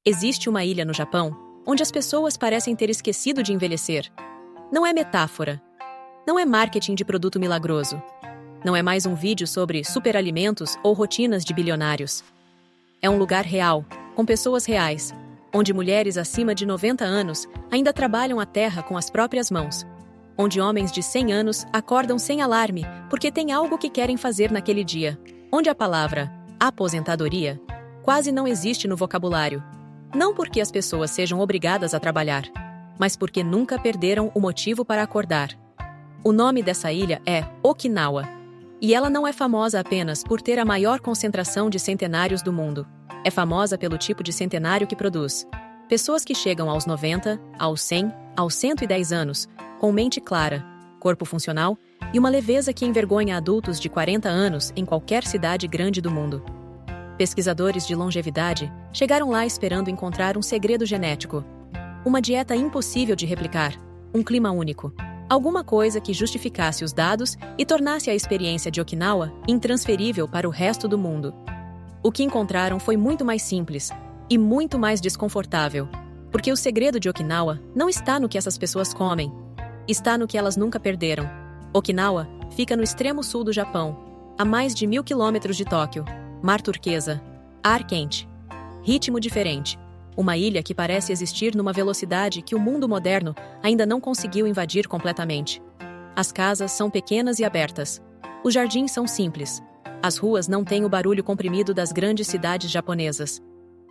Existe uma ilha no Japão onde as pessoas parecem ter esquecido de envelhecer. Não é metáfora. Não é marketing de produto milagroso. Não é mais um vídeo sobre superalimentos ou rotinas de bilionários. É um lugar real, com pessoas reais, onde mulheres acima de 90 anos ainda trabalham a terra com as próprias mãos. Onde homens de 100 anos acordam sem alarme porque tem algo que querem fazer naquele dia. Onde a palavra aposentadoria quase não existe no vocabulário. Não porque as pessoas sejam obrigadas a trabalhar, mas porque nunca perderam o motivo para acordar. O nome dessa ilha é Okinawa. E ela não é famosa apenas por ter a maior concentração de centenários do mundo. É famosa pelo tipo de centenário que produz. Pessoas que chegam aos 90, aos 100, aos 110 anos, com mente clara, corpo funcional e uma leveza que envergonha adultos de 40 anos em qualquer cidade grande do mundo. Pesquisadores de longevidade chegaram lá esperando encontrar um segredo genético. Uma dieta impossível de replicar, um clima único. Alguma coisa que justificasse os dados e tornasse a experiência de Okinawa intransferível para o resto do mundo. O que encontraram foi muito mais simples e muito mais desconfortável, porque o segredo de Okinawa não está no que essas pessoas comem, está no que elas nunca perderam. Okinawa fica no extremo sul do Japão, a mais de 1.000 quilômetros de Tóquio. Mar turquesa, ar quente, ritmo diferente. Uma ilha que parece existir numa velocidade que o mundo moderno ainda não conseguiu invadir completamente. As casas são pequenas e abertas. Os jardins são simples. As ruas não têm o barulho comprimido das grandes cidades japonesas.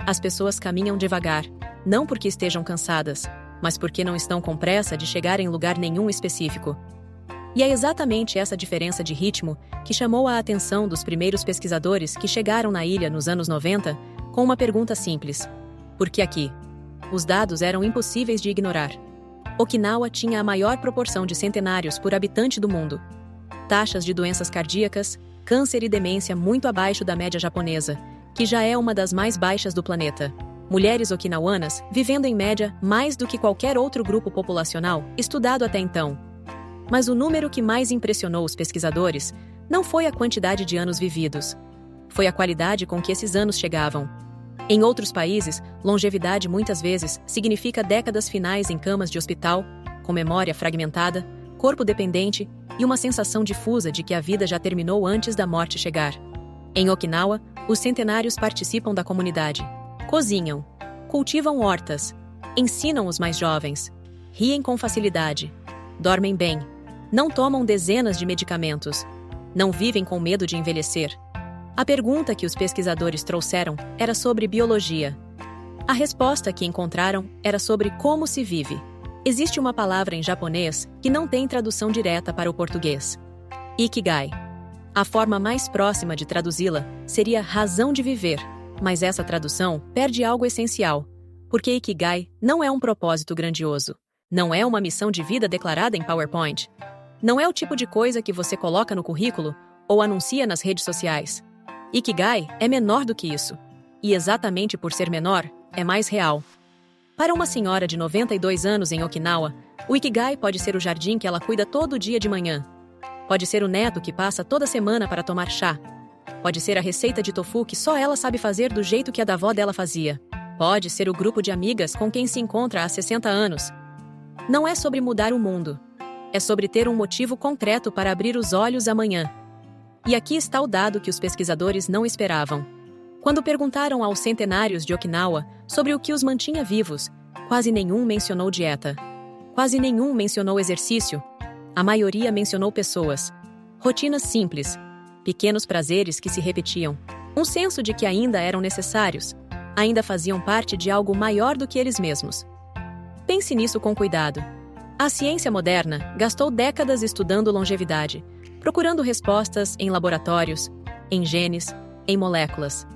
As pessoas caminham devagar, não porque estejam cansadas, mas porque não estão com pressa de chegar em lugar nenhum específico. E é exatamente essa diferença de ritmo que chamou a atenção dos primeiros pesquisadores que chegaram na ilha nos anos 90 com uma pergunta simples: por que aqui? Os dados eram impossíveis de ignorar. Okinawa tinha a maior proporção de centenários por habitante do mundo. Taxas de doenças cardíacas, câncer e demência muito abaixo da média japonesa, que já é uma das mais baixas do planeta. Mulheres okinawanas vivendo em média mais do que qualquer outro grupo populacional estudado até então. Mas o número que mais impressionou os pesquisadores não foi a quantidade de anos vividos. Foi a qualidade com que esses anos chegavam. Em outros países, longevidade muitas vezes significa décadas finais em camas de hospital, com memória fragmentada, corpo dependente e uma sensação difusa de que a vida já terminou antes da morte chegar. Em Okinawa, os centenários participam da comunidade. Cozinham, cultivam hortas, ensinam os mais jovens, riem com facilidade, dormem bem, não tomam dezenas de medicamentos, não vivem com medo de envelhecer. A pergunta que os pesquisadores trouxeram era sobre biologia. A resposta que encontraram era sobre como se vive. Existe uma palavra em japonês que não tem tradução direta para o português: Ikigai. A forma mais próxima de traduzi-la seria razão de viver, mas essa tradução perde algo essencial, porque Ikigai não é um propósito grandioso, não é uma missão de vida declarada em PowerPoint, não é o tipo de coisa que você coloca no currículo ou anuncia nas redes sociais. Ikigai é menor do que isso, e exatamente por ser menor, é mais real. Para uma senhora de 92 anos em Okinawa, o Ikigai pode ser o jardim que ela cuida todo dia de manhã. Pode ser o neto que passa toda semana para tomar chá. Pode ser a receita de tofu que só ela sabe fazer do jeito que a da avó dela fazia. Pode ser o grupo de amigas com quem se encontra há 60 anos. Não é sobre mudar o mundo. É sobre ter um motivo concreto para abrir os olhos amanhã. E aqui está o dado que os pesquisadores não esperavam. Quando perguntaram aos centenários de Okinawa sobre o que os mantinha vivos, quase nenhum mencionou dieta. Quase nenhum mencionou exercício. A maioria mencionou pessoas. Rotinas simples. Pequenos prazeres que se repetiam. Um senso de que ainda eram necessários. Ainda faziam parte de algo maior do que eles mesmos. Pense nisso com cuidado. A ciência moderna gastou décadas estudando longevidade, procurando respostas em laboratórios, em genes, em moléculas.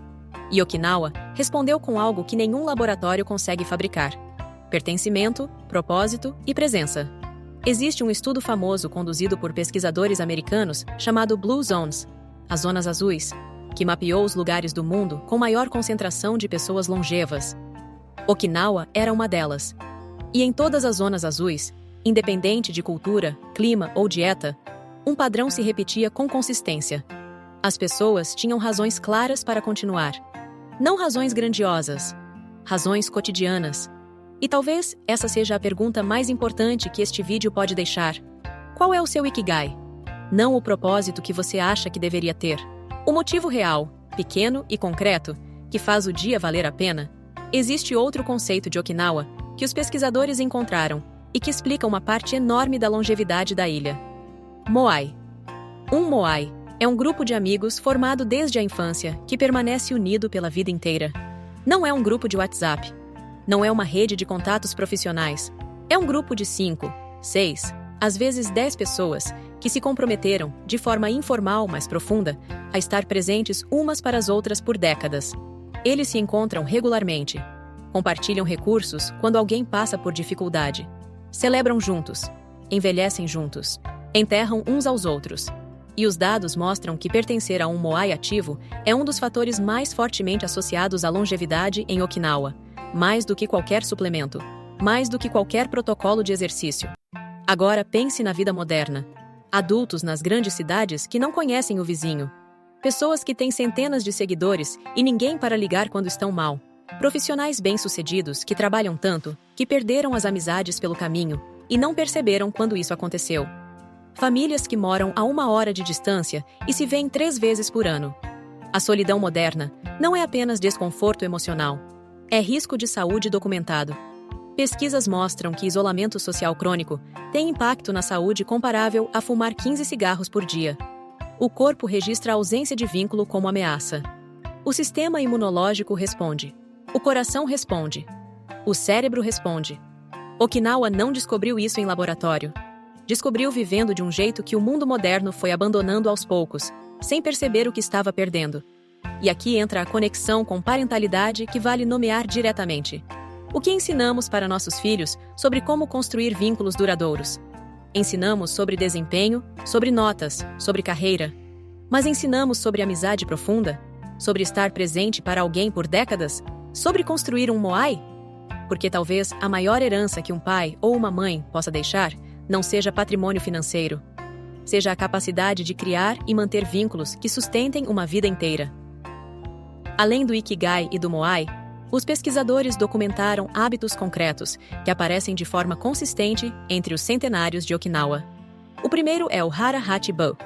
E Okinawa respondeu com algo que nenhum laboratório consegue fabricar: pertencimento, propósito e presença. Existe um estudo famoso conduzido por pesquisadores americanos chamado Blue Zones, as zonas azuis, que mapeou os lugares do mundo com maior concentração de pessoas longevas. Okinawa era uma delas. E em todas as zonas azuis, independente de cultura, clima ou dieta, um padrão se repetia com consistência. As pessoas tinham razões claras para continuar. Não razões grandiosas. razões cotidianas. E talvez essa seja a pergunta mais importante que este vídeo pode deixar. Qual é o seu Ikigai? Não o propósito que você acha que deveria ter. O motivo real, pequeno e concreto, que faz o dia valer a pena. Existe outro conceito de Okinawa que os pesquisadores encontraram e que explica uma parte enorme da longevidade da ilha. Moai. Um Moai é um grupo de amigos formado desde a infância que permanece unido pela vida inteira. Não é um grupo de WhatsApp. Não é uma rede de contatos profissionais. É um grupo de 5, 6, às vezes 10 pessoas que se comprometeram, de forma informal, mas profunda, a estar presentes umas para as outras por décadas. Eles se encontram regularmente. Compartilham recursos quando alguém passa por dificuldade. Celebram juntos. Envelhecem juntos. Enterram uns aos outros. E os dados mostram que pertencer a um Moai ativo é um dos fatores mais fortemente associados à longevidade em Okinawa, mais do que qualquer suplemento, mais do que qualquer protocolo de exercício. Agora pense na vida moderna. Adultos nas grandes cidades que não conhecem o vizinho. Pessoas que têm centenas de seguidores e ninguém para ligar quando estão mal. Profissionais bem-sucedidos que trabalham tanto que perderam as amizades pelo caminho e não perceberam quando isso aconteceu. Famílias que moram a 1 hora de distância e se veem 3 vezes por ano. A solidão moderna não é apenas desconforto emocional. É risco de saúde documentado. Pesquisas mostram que isolamento social crônico tem impacto na saúde comparável a fumar 15 cigarros por dia. O corpo registra a ausência de vínculo como ameaça. O sistema imunológico responde. O coração responde. O cérebro responde. Okinawa não descobriu isso em laboratório. Descobriu vivendo de um jeito que o mundo moderno foi abandonando aos poucos, sem perceber o que estava perdendo. E aqui entra a conexão com parentalidade que vale nomear diretamente. O que ensinamos para nossos filhos sobre como construir vínculos duradouros? Ensinamos sobre desempenho, sobre notas, sobre carreira. Mas ensinamos sobre amizade profunda? Sobre estar presente para alguém por décadas? Sobre construir um Moai? Porque talvez a maior herança que um pai ou uma mãe possa deixar não seja patrimônio financeiro. Seja a capacidade de criar e manter vínculos que sustentem uma vida inteira. Além do Ikigai e do Moai, os pesquisadores documentaram hábitos concretos que aparecem de forma consistente entre os centenários de Okinawa. O primeiro é o Hara Hachi Bo,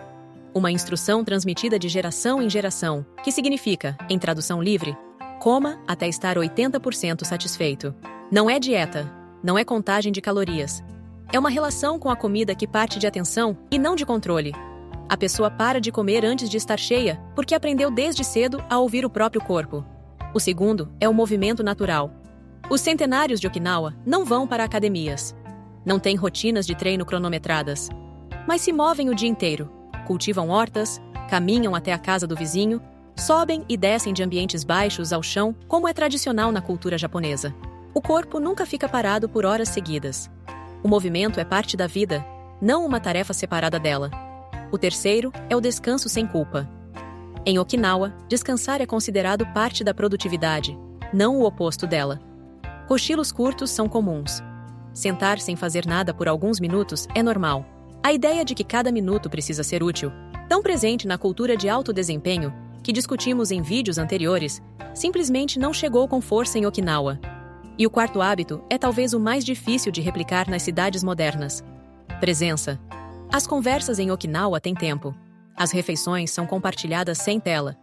uma instrução transmitida de geração em geração, que significa, em tradução livre, coma até estar 80% satisfeito. Não é dieta, não é contagem de calorias. É uma relação com a comida que parte de atenção e não de controle. A pessoa para de comer antes de estar cheia porque aprendeu desde cedo a ouvir o próprio corpo. O segundo é o movimento natural. Os centenários de Okinawa não vão para academias. Não têm rotinas de treino cronometradas. Mas se movem o dia inteiro. Cultivam hortas, caminham até a casa do vizinho, sobem e descem de ambientes baixos ao chão, como é tradicional na cultura japonesa. O corpo nunca fica parado por horas seguidas. O movimento é parte da vida, não uma tarefa separada dela. O terceiro é o descanso sem culpa. Em Okinawa, descansar é considerado parte da produtividade, não o oposto dela. Cochilos curtos são comuns. Sentar sem fazer nada por alguns minutos é normal. A ideia de que cada minuto precisa ser útil, tão presente na cultura de alto desempenho, que discutimos em vídeos anteriores, simplesmente não chegou com força em Okinawa. E o quarto hábito é talvez o mais difícil de replicar nas cidades modernas. Presença. As conversas em Okinawa têm tempo. As refeições são compartilhadas sem tela.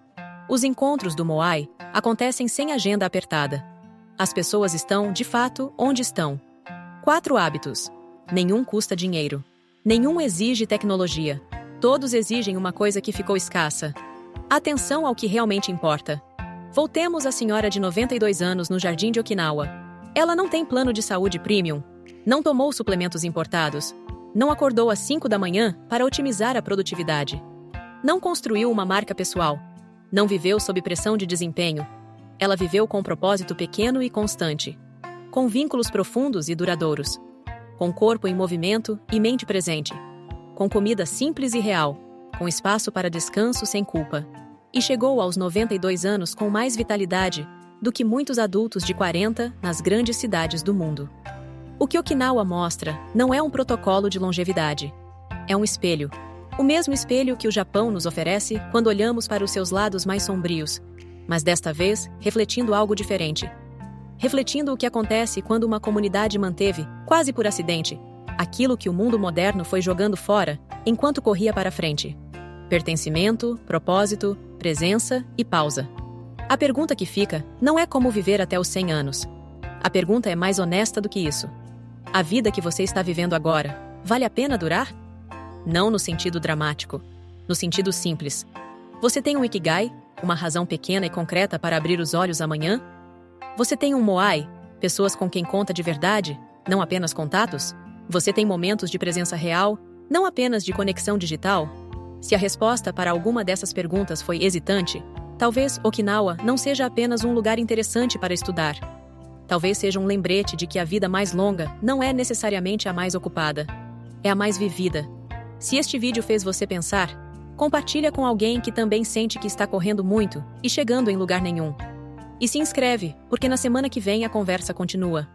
Os encontros do Moai acontecem sem agenda apertada. As pessoas estão, de fato, onde estão. 4 hábitos. Nenhum custa dinheiro. Nenhum exige tecnologia. Todos exigem uma coisa que ficou escassa. Atenção ao que realmente importa. Voltemos à senhora de 92 anos no jardim de Okinawa. Ela não tem plano de saúde premium. Não tomou suplementos importados. Não acordou às 5 da manhã para otimizar a produtividade. Não construiu uma marca pessoal. Não viveu sob pressão de desempenho. Ela viveu com um propósito pequeno e constante. Com vínculos profundos e duradouros. Com corpo em movimento e mente presente. Com comida simples e real. Com espaço para descanso sem culpa. E chegou aos 92 anos com mais vitalidade do que muitos adultos de 40 nas grandes cidades do mundo. O que Okinawa mostra não é um protocolo de longevidade. É um espelho. O mesmo espelho que o Japão nos oferece quando olhamos para os seus lados mais sombrios, mas desta vez refletindo algo diferente. refletindo o que acontece quando uma comunidade manteve, quase por acidente, aquilo que o mundo moderno foi jogando fora enquanto corria para frente. Pertencimento, propósito, presença e pausa. A pergunta que fica não é como viver até os 100 anos. A pergunta é mais honesta do que isso. A vida que você está vivendo agora, vale a pena durar? Não no sentido dramático, no sentido simples. Você tem um Ikigai, uma razão pequena e concreta para abrir os olhos amanhã? Você tem um Moai, pessoas com quem conta de verdade, não apenas contatos? Você tem momentos de presença real, não apenas de conexão digital? Se a resposta para alguma dessas perguntas foi hesitante, talvez Okinawa não seja apenas um lugar interessante para estudar. Talvez seja um lembrete de que a vida mais longa não é necessariamente a mais ocupada. É a mais vivida. Se este vídeo fez você pensar, compartilha com alguém que também sente que está correndo muito e chegando em lugar nenhum. E se inscreve, porque na semana que vem a conversa continua.